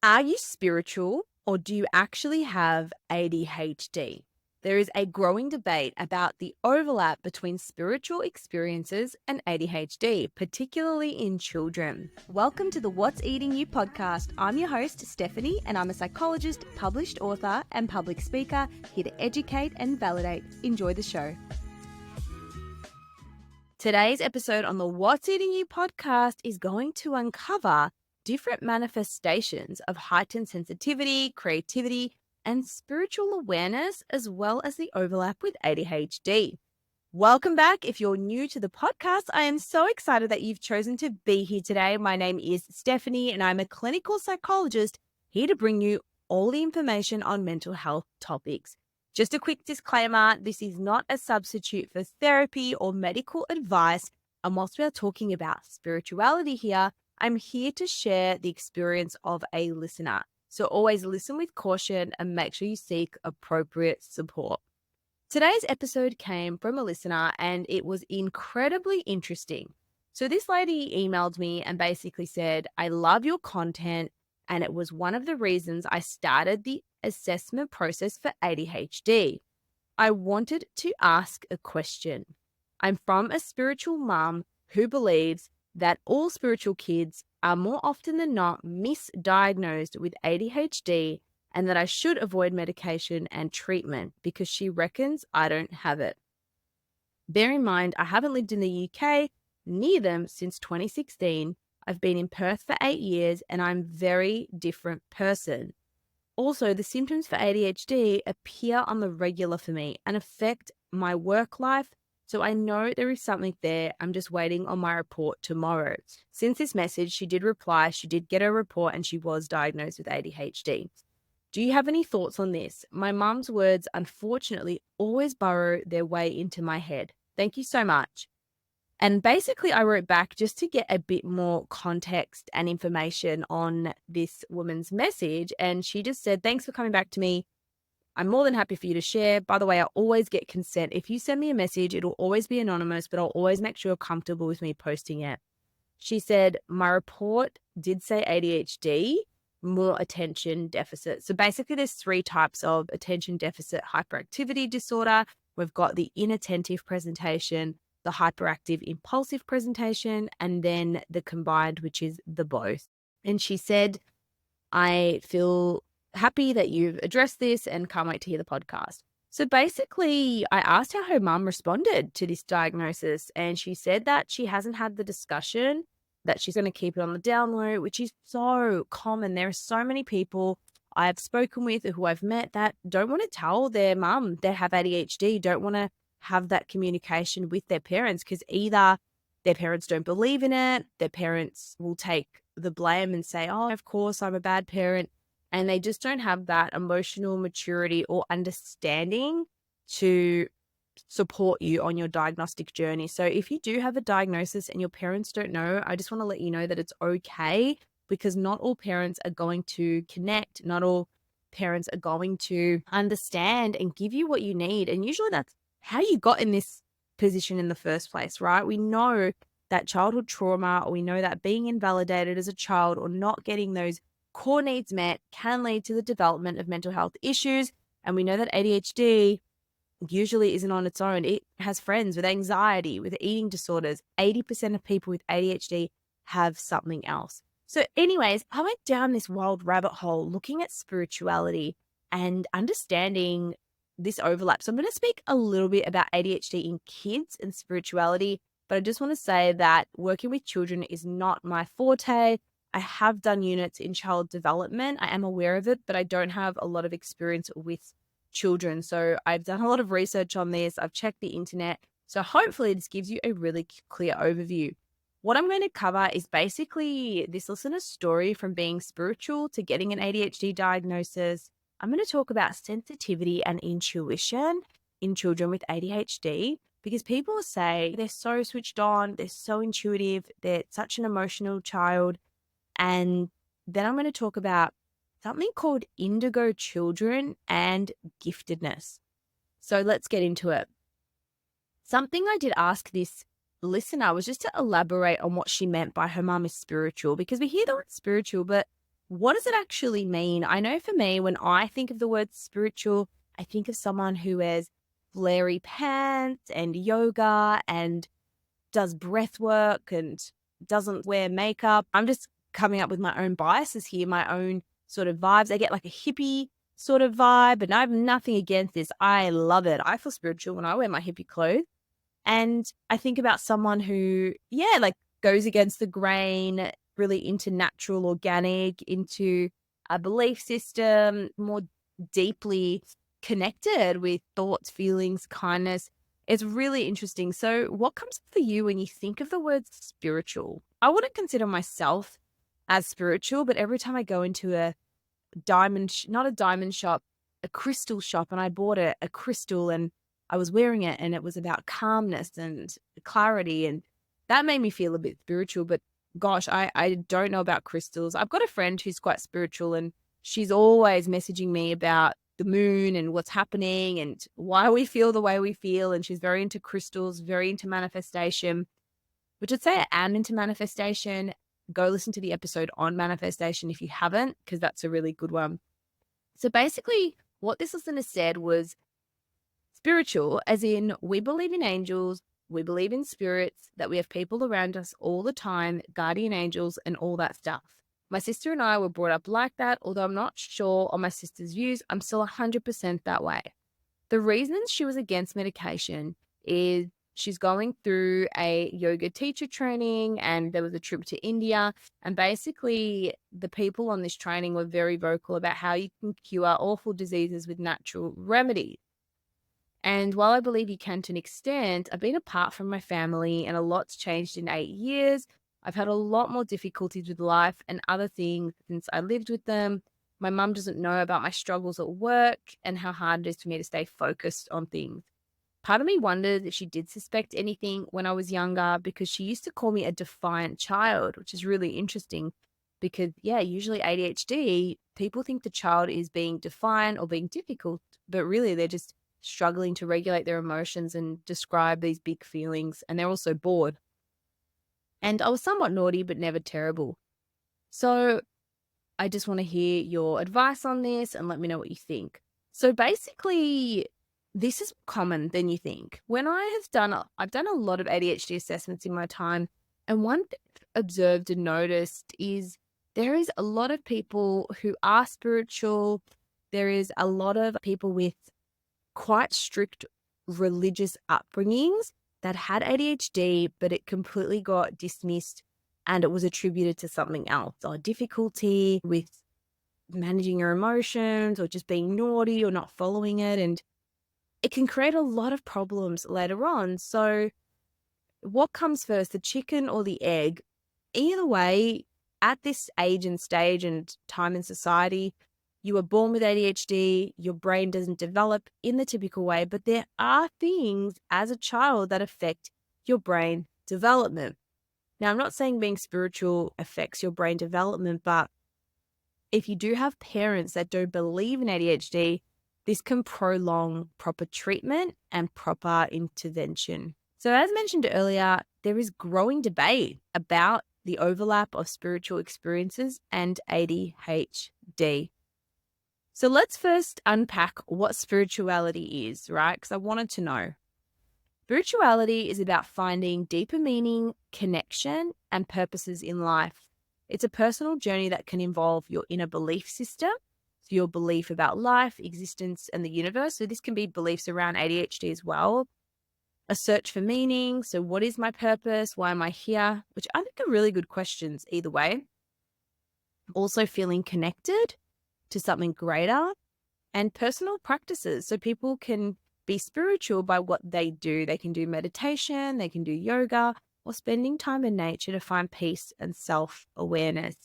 Are you spiritual or do you actually have ADHD? There is a growing debate about the overlap between spiritual experiences and ADHD, particularly in children. Welcome to the What's Eating You podcast. I'm your host, Stephanie, and I'm a psychologist, published author, and public speaker here to educate and validate. Enjoy the show. Today's episode on the What's Eating You podcast is going to uncover different manifestations of heightened sensitivity, creativity, and spiritual awareness, as well as the overlap with ADHD. Welcome back. If you're new to the podcast, I am so excited that you've chosen to be here today. My name is Stephanie, and I'm a clinical psychologist here to bring you all the information on mental health topics. Just a quick disclaimer, this is not a substitute for therapy or medical advice. And whilst we are talking about spirituality here, I'm here to share the experience of a listener. So always listen with caution and make sure you seek appropriate support. Today's episode came from a listener and it was incredibly interesting. So this lady emailed me and basically said, I love your content. And it was one of the reasons I started the assessment process for ADHD. I wanted to ask a question. I'm from a spiritual mum who believes that all spiritual kids are more often than not misdiagnosed with ADHD and that I should avoid medication and treatment because she reckons I don't have it. Bear in mind, I haven't lived in the UK near them since 2016. I've been in Perth for 8 years and I'm a very different person. Also, the symptoms for ADHD appear on the regular for me and affect my work life. So I know there is something there. I'm just waiting on my report tomorrow. Since this message, she did reply, she did get her report and she was diagnosed with ADHD. Do you have any thoughts on this? My mum's words, unfortunately, always burrow their way into my head. Thank you so much. And basically, I wrote back just to get a bit more context and information on this woman's message. And she just said, thanks for coming back to me. I'm more than happy for you to share. By the way, I always get consent. If you send me a message, it'll always be anonymous, but I'll always make sure you're comfortable with me posting it. She said, my report did say ADHD, more attention deficit. So basically, there's 3 types of attention deficit hyperactivity disorder. We've got the inattentive presentation, the hyperactive impulsive presentation, and then the combined, which is the both. And she said, I feel happy that you've addressed this and can't wait to hear the podcast. So basically, I asked how her mum responded to this diagnosis, and she said that she hasn't had the discussion, that she's going to keep it on the down low, which is so common. There are so many people I've spoken with who I've met that don't want to tell their mum they have ADHD, don't want to have that communication with their parents because either their parents don't believe in it, their parents will take the blame and say, oh, of course, I'm a bad parent. And they just don't have that emotional maturity or understanding to support you on your diagnostic journey. So if you do have a diagnosis and your parents don't know, I just want to let you know that it's okay because not all parents are going to connect. Not all parents are going to understand and give you what you need. And usually that's how you got in this position in the first place, right? We know that childhood trauma, or we know that being invalidated as a child or not getting those core needs met can lead to the development of mental health issues. And we know that ADHD usually isn't on its own. It has friends with anxiety, with eating disorders. 80% of people with ADHD have something else. So anyways, I went down this wild rabbit hole looking at spirituality and understanding this overlap. So I'm going to speak a little bit about ADHD in kids and spirituality, but I just want to say that working with children is not my forte. I have done units in child development. I am aware of it, but I don't have a lot of experience with children. So I've done a lot of research on this. I've checked the internet. So hopefully this gives you a really clear overview. What I'm going to cover is basically this listener's story from being spiritual to getting an ADHD diagnosis. I'm going to talk about sensitivity and intuition in children with ADHD because people say they're so switched on, they're so intuitive, they're such an emotional child. And then I'm going to talk about something called indigo children and giftedness. So let's get into it. Something I did ask this listener was just to elaborate on what she meant by her mum is spiritual, because we hear the word spiritual, but what does it actually mean? I know for me, when I think of the word spiritual, I think of someone who wears flary pants and yoga and does breath work and doesn't wear makeup. I'm just coming up with my own biases here, my own sort of vibes. I get like a hippie sort of vibe, and I have nothing against this. I love it. I feel spiritual when I wear my hippie clothes. And I think about someone who, yeah, like goes against the grain, really into natural, organic, into a belief system, more deeply connected with thoughts, feelings, kindness. It's really interesting. So, what comes up for you when you think of the word spiritual? I wouldn't consider myself as spiritual, but every time I go into a not a diamond shop, a crystal shop, and I bought a crystal and I was wearing it and it was about calmness and clarity, and that made me feel a bit spiritual. But gosh, I don't know about crystals. I've got a friend who's quite spiritual and she's always messaging me about the moon and what's happening and why we feel the way we feel. And she's very into crystals, very into manifestation, which I'd say I am into manifestation. Go listen to the episode on manifestation if you haven't, because that's a really good one. So basically, what this listener said was spiritual, as in we believe in angels, we believe in spirits, that we have people around us all the time, guardian angels, and all that stuff. My sister and I were brought up like that, although I'm not sure on my sister's views. I'm still 100% that way. The reason she was against medication is she's going through a yoga teacher training and there was a trip to India. And basically, the people on this training were very vocal about how you can cure awful diseases with natural remedies. And while I believe you can to an extent, I've been apart from my family and a lot's changed in 8 years. I've had a lot more difficulties with life and other things since I lived with them. My mum doesn't know about my struggles at work and how hard it is for me to stay focused on things. Part of me wonders if she did suspect anything when I was younger, because she used to call me a defiant child, which is really interesting because, yeah, usually ADHD, people think the child is being defiant or being difficult, but really they're just struggling to regulate their emotions and describe these big feelings, and they're also bored. And I was somewhat naughty, but never terrible. So I just want to hear your advice on this and let me know what you think. So basically, this is common than you think. When I've done a lot of ADHD assessments in my time, and one thing I've observed and noticed is there is a lot of people who are spiritual. There is a lot of people with quite strict religious upbringings that had ADHD, but it completely got dismissed and it was attributed to something else, or difficulty with managing your emotions or just being naughty or not following it. And it can create a lot of problems later on. So what comes first, the chicken or the egg? Either way, at this age and stage and time in society, you were born with ADHD, your brain doesn't develop in the typical way, but there are things as a child that affect your brain development. Now, I'm not saying being spiritual affects your brain development, but if you do have parents that don't believe in ADHD, this can prolong proper treatment and proper intervention. So as mentioned earlier, there is growing debate about the overlap of spiritual experiences and ADHD. So let's first unpack what spirituality is, right? Because I wanted to know. Spirituality is about finding deeper meaning, connection, and purposes in life. It's a personal journey that can involve your inner belief system, so your belief about life, existence, and the universe. So this can be beliefs around ADHD as well. A search for meaning. So what is my purpose? Why am I here? Which I think are really good questions either way. Also feeling connected to something greater, and personal practices. So people can be spiritual by what they do. They can do meditation, they can do yoga, or spending time in nature to find peace and self-awareness,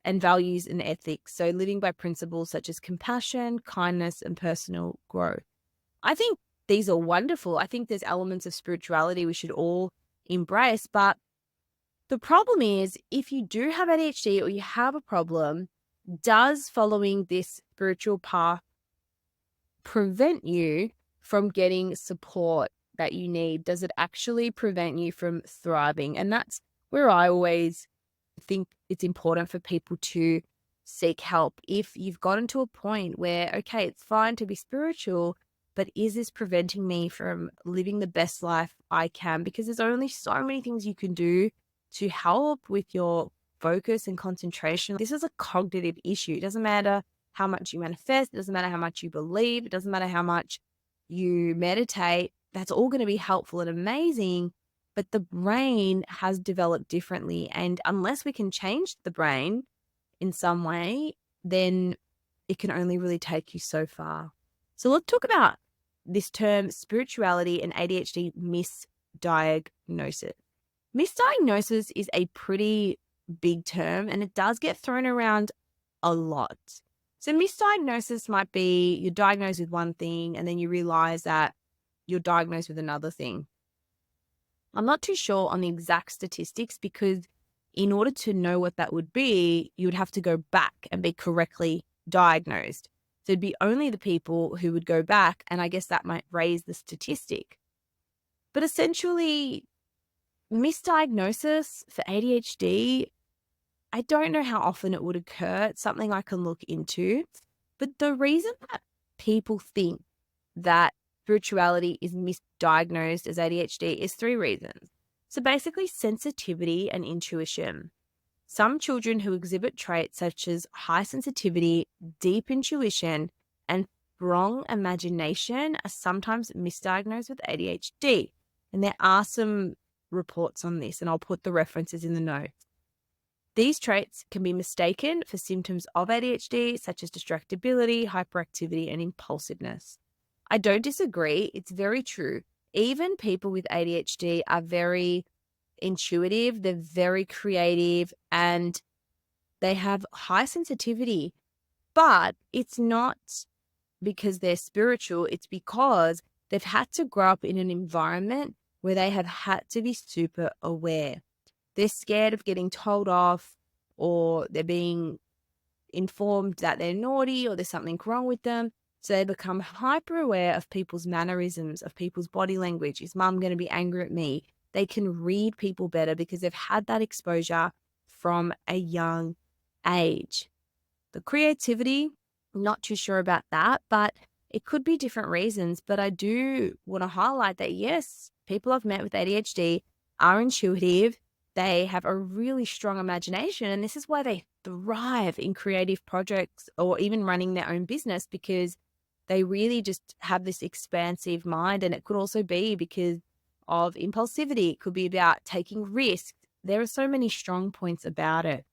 and values and ethics. So living by principles such as compassion, kindness, and personal growth. I think these are wonderful. I think there's elements of spirituality we should all embrace. But the problem is, if you do have ADHD or you have a problem, does following this spiritual path prevent you from getting support that you need? Does it actually prevent you from thriving? And that's where I always think it's important for people to seek help if you've gotten to a point where, okay, it's fine to be spiritual, but is this preventing me from living the best life I can? Because there's only so many things you can do to help with your focus and concentration. This is a cognitive issue. It doesn't matter how much you manifest, it doesn't matter how much you believe, it doesn't matter how much you meditate. That's all going to be helpful and amazing. But the brain has developed differently. And unless we can change the brain in some way, then it can only really take you so far. So let's talk about this term spirituality and ADHD misdiagnosis. Misdiagnosis is a pretty big term and it does get thrown around a lot. So misdiagnosis might be you're diagnosed with one thing and then you realize that you're diagnosed with another thing. I'm not too sure on the exact statistics because in order to know what that would be, you would have to go back and be correctly diagnosed. So it'd be only the people who would go back, and I guess that might raise the statistic. But essentially, misdiagnosis for ADHD, I don't know how often it would occur. It's something I can look into. But the reason that people think that spirituality is misdiagnosed as ADHD is 3 reasons. So basically, sensitivity and intuition. Some children who exhibit traits such as high sensitivity, deep intuition, and strong imagination are sometimes misdiagnosed with ADHD. And there are some reports on this, and I'll put the references in the notes. These traits can be mistaken for symptoms of ADHD, such as distractibility, hyperactivity, and impulsiveness. I don't disagree. It's very true. Even people with ADHD are very intuitive, they're very creative, and they have high sensitivity. But it's not because they're spiritual, it's because they've had to grow up in an environment where they have had to be super aware. They're scared of getting told off, or they're being informed that they're naughty or there's something wrong with them. So they become hyper aware of people's mannerisms, of people's body language. Is mum going to be angry at me? They can read people better because they've had that exposure from a young age. The creativity, I'm not too sure about that, but it could be different reasons. But I do want to highlight that, yes, people I've met with ADHD are intuitive. They have a really strong imagination, and this is why they thrive in creative projects or even running their own business, because they really just have this expansive mind. And it could also be because of impulsivity. It could be about taking risks. There are so many strong points about it.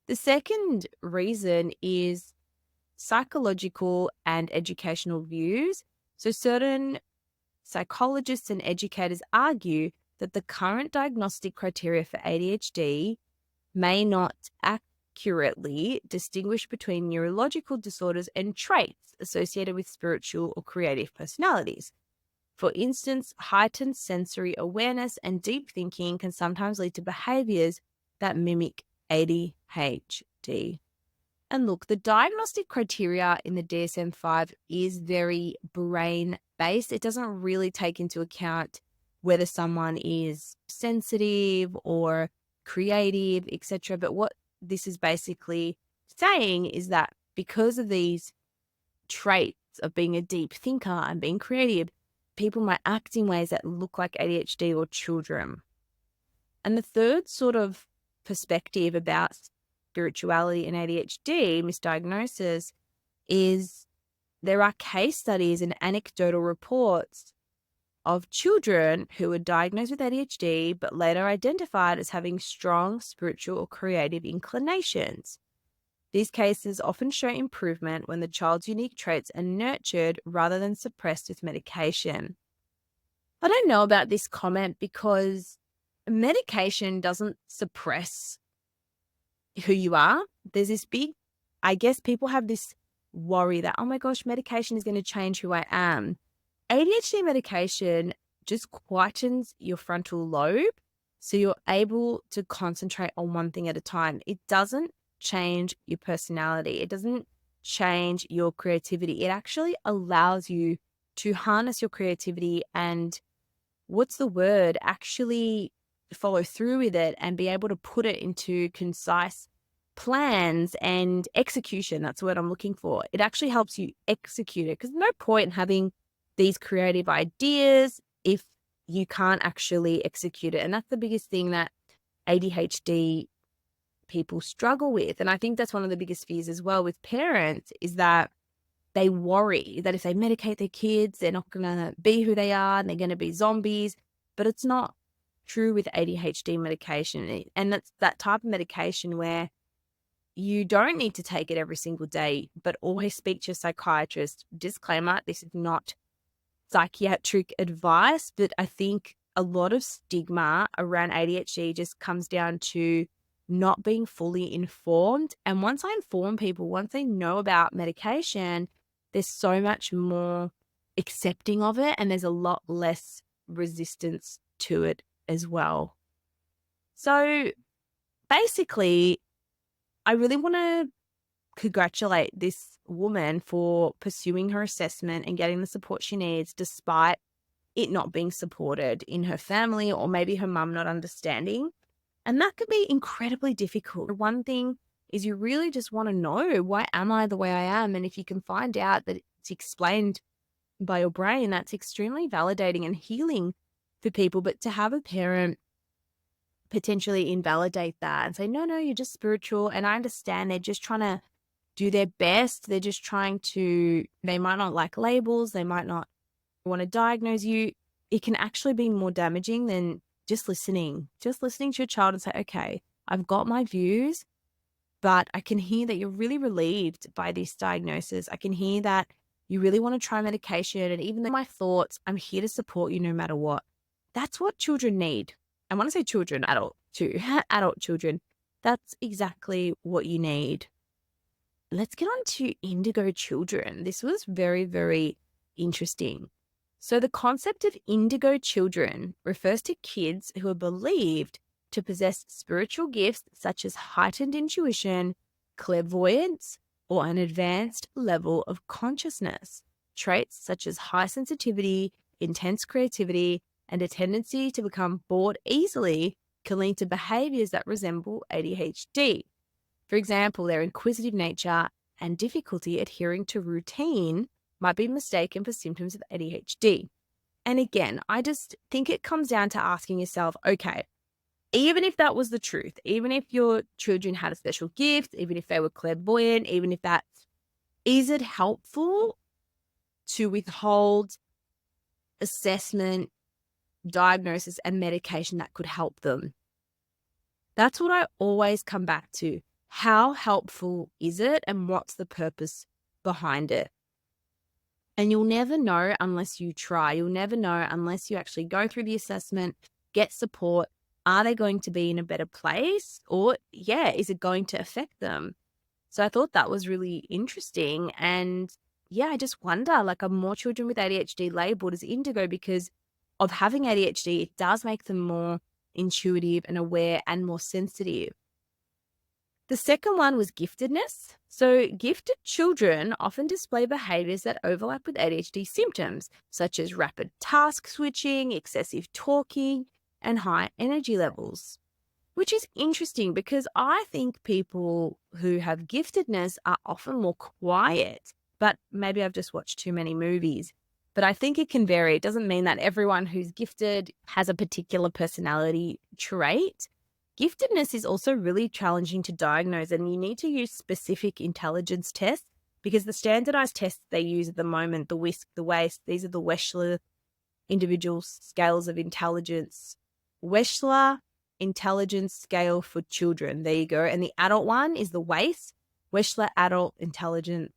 The second reason is psychological and educational views. So certain psychologists and educators argue that the current diagnostic criteria for ADHD may not accurately distinguish between neurological disorders and traits associated with spiritual or creative personalities. For instance, heightened sensory awareness and deep thinking can sometimes lead to behaviors that mimic ADHD. And look, the diagnostic criteria in the DSM-5 is very brain-based. It doesn't really take into account whether someone is sensitive or creative, etc. But what this is basically saying is that because of these traits of being a deep thinker and being creative, people might act in ways that look like ADHD or children. And the third sort of perspective about spirituality and ADHD misdiagnosis is there are case studies and anecdotal reports of children who were diagnosed with ADHD but later identified as having strong spiritual or creative inclinations. These cases often show improvement when the child's unique traits are nurtured rather than suppressed with medication. I don't know about this comment because medication doesn't suppress who you are. There's this big, I guess people have this worry that, oh my gosh, medication is going to change who I am. ADHD medication just quietens your frontal lobe so you're able to concentrate on one thing at a time. It doesn't change your personality. It doesn't change your creativity. It actually allows you to harness your creativity and actually follow through with it and be able to put it into concise plans and execution. That's what I'm looking for. It actually helps you execute it, because no point in having these creative ideas if you can't actually execute it. And that's the biggest thing that ADHD people struggle with. And I think that's one of the biggest fears as well with parents, is that they worry that if they medicate their kids, they're not going to be who they are and they're going to be zombies. But it's not true with ADHD medication. And that's that type of medication where you don't need to take it every single day, but always speak to your psychiatrist. Disclaimer, this is not psychiatric advice, but I think a lot of stigma around ADHD just comes down to not being fully informed. And once I inform people, once they know about medication, there's so much more accepting of it, and there's a lot less resistance to it as well. So basically, I really want to congratulate this woman for pursuing her assessment and getting the support she needs, despite it not being supported in her family, or maybe her mum not understanding. And that could be incredibly difficult. One thing is you really just want to know, why am I the way I am? And if you can find out that it's explained by your brain, that's extremely validating and healing for people. But to have a parent potentially invalidate that and say, no, you're just spiritual. And I understand they're just trying to do their best. They're just trying to, they might not like labels. They might not want to diagnose you. It can actually be more damaging than just listening to your child and say, okay, I've got my views, but I can hear that you're really relieved by this diagnosis. I can hear that you really want to try medication. And even though my thoughts, I'm here to support you no matter what. That's what children need. I want to say children, adult too, adult children. That's exactly what you need. Let's get on to indigo children. This was very, very interesting. So the concept of indigo children refers to kids who are believed to possess spiritual gifts such as heightened intuition, clairvoyance, or an advanced level of consciousness. Traits such as high sensitivity, intense creativity, and a tendency to become bored easily can lead to behaviors that resemble ADHD. For example, their inquisitive nature and difficulty adhering to routine might be mistaken for symptoms of ADHD. And again, I just think it comes down to asking yourself, okay, even if that was the truth, even if your children had a special gift, even if they were clairvoyant, even if is it helpful to withhold assessment, diagnosis, and medication that could help them? That's what I always come back to. How helpful is it, and what's the purpose behind it? And you'll never know unless you try. You'll never know unless you actually go through the assessment, get support. Are they going to be in a better place? Or, is it going to affect them? So I thought that was really interesting. And I just wonder, are more children with ADHD labeled as indigo because of having ADHD? It does make them more intuitive and aware and more sensitive. The second one was giftedness. So gifted children often display behaviors that overlap with ADHD symptoms, such as rapid task switching, excessive talking, and high energy levels, which is interesting because I think people who have giftedness are often more quiet, but maybe I've just watched too many movies. But I think it can vary. It doesn't mean that everyone who's gifted has a particular personality trait. Giftedness is also really challenging to diagnose, and you need to use specific intelligence tests because the standardized tests they use at the moment, the WISC, the WAIS, these are the Wechsler individual scales of intelligence. Wechsler intelligence scale for children. There you go. And the adult one is the WAIS, Wechsler adult intelligence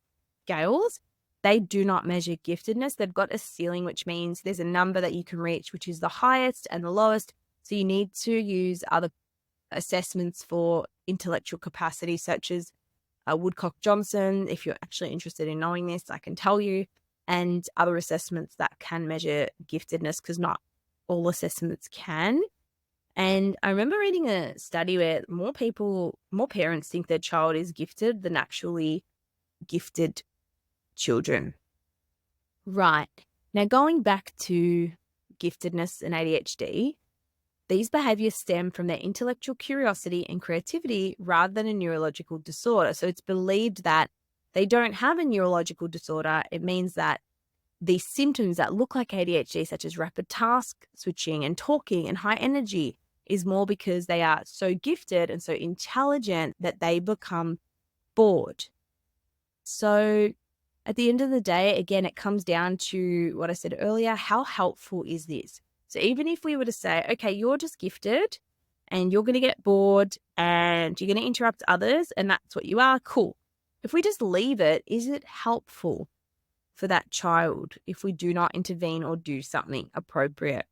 scales. They do not measure giftedness. They've got a ceiling, which means there's a number that you can reach, which is the highest and the lowest. So you need to use other assessments for intellectual capacity, such as Woodcock-Johnson. If you're actually interested in knowing this, I can tell you, and other assessments that can measure giftedness, because not all assessments can. And I remember reading a study where more parents think their child is gifted than actually gifted children. Right. Now, going back to giftedness and ADHD, These behaviors stem from their intellectual curiosity and creativity rather than a neurological disorder. So it's believed that they don't have a neurological disorder. It means that these symptoms that look like ADHD, such as rapid task switching and talking and high energy, is more because they are so gifted and so intelligent that they become bored. So at the end of the day, again, it comes down to what I said earlier. How helpful is this? So even if we were to say, okay, you're just gifted and you're going to get bored and you're going to interrupt others and that's what you are, cool. If we just leave it, is it helpful for that child if we do not intervene or do something appropriate?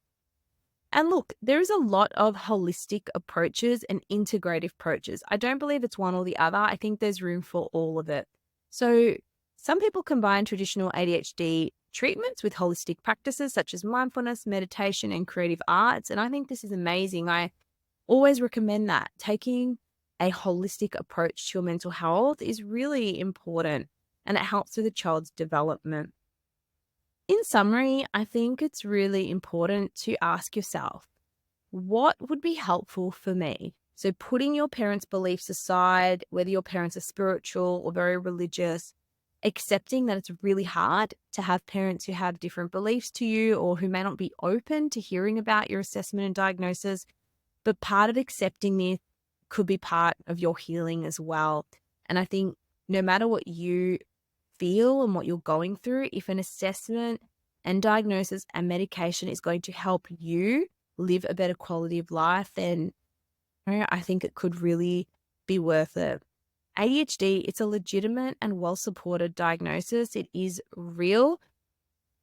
And look, there is a lot of holistic approaches and integrative approaches. I don't believe it's one or the other. I think there's room for all of it. So some people combine traditional ADHD treatments with holistic practices such as mindfulness, meditation, and creative arts. And I think this is amazing. I always recommend that. Taking a holistic approach to your mental health is really important and it helps with a child's development. In summary, I think it's really important to ask yourself, what would be helpful for me? So putting your parents' beliefs aside, whether your parents are spiritual or very religious, accepting that it's really hard to have parents who have different beliefs to you or who may not be open to hearing about your assessment and diagnosis. But part of accepting this could be part of your healing as well. And I think no matter what you feel and what you're going through, if an assessment and diagnosis and medication is going to help you live a better quality of life, then I think it could really be worth it. ADHD, it's a legitimate and well-supported diagnosis. It is real.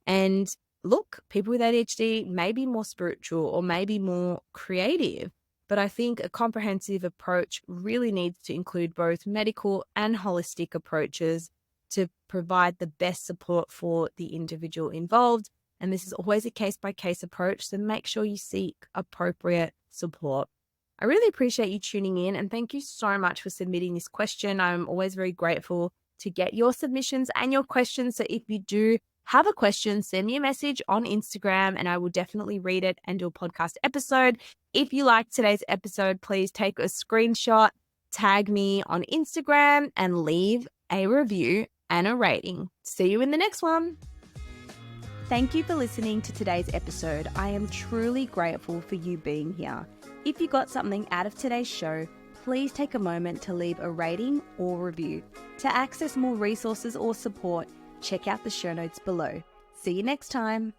And look, people with ADHD may be more spiritual or maybe more creative, but I think a comprehensive approach really needs to include both medical and holistic approaches to provide the best support for the individual involved. And this is always a case-by-case approach, so make sure you seek appropriate support. I really appreciate you tuning in and thank you so much for submitting this question. I'm always very grateful to get your submissions and your questions. So if you do have a question, send me a message on Instagram and I will definitely read it and do a podcast episode. If you liked today's episode, please take a screenshot, tag me on Instagram and leave a review and a rating. See you in the next one. Thank you for listening to today's episode. I am truly grateful for you being here. If you got something out of today's show, please take a moment to leave a rating or review. To access more resources or support, check out the show notes below. See you next time.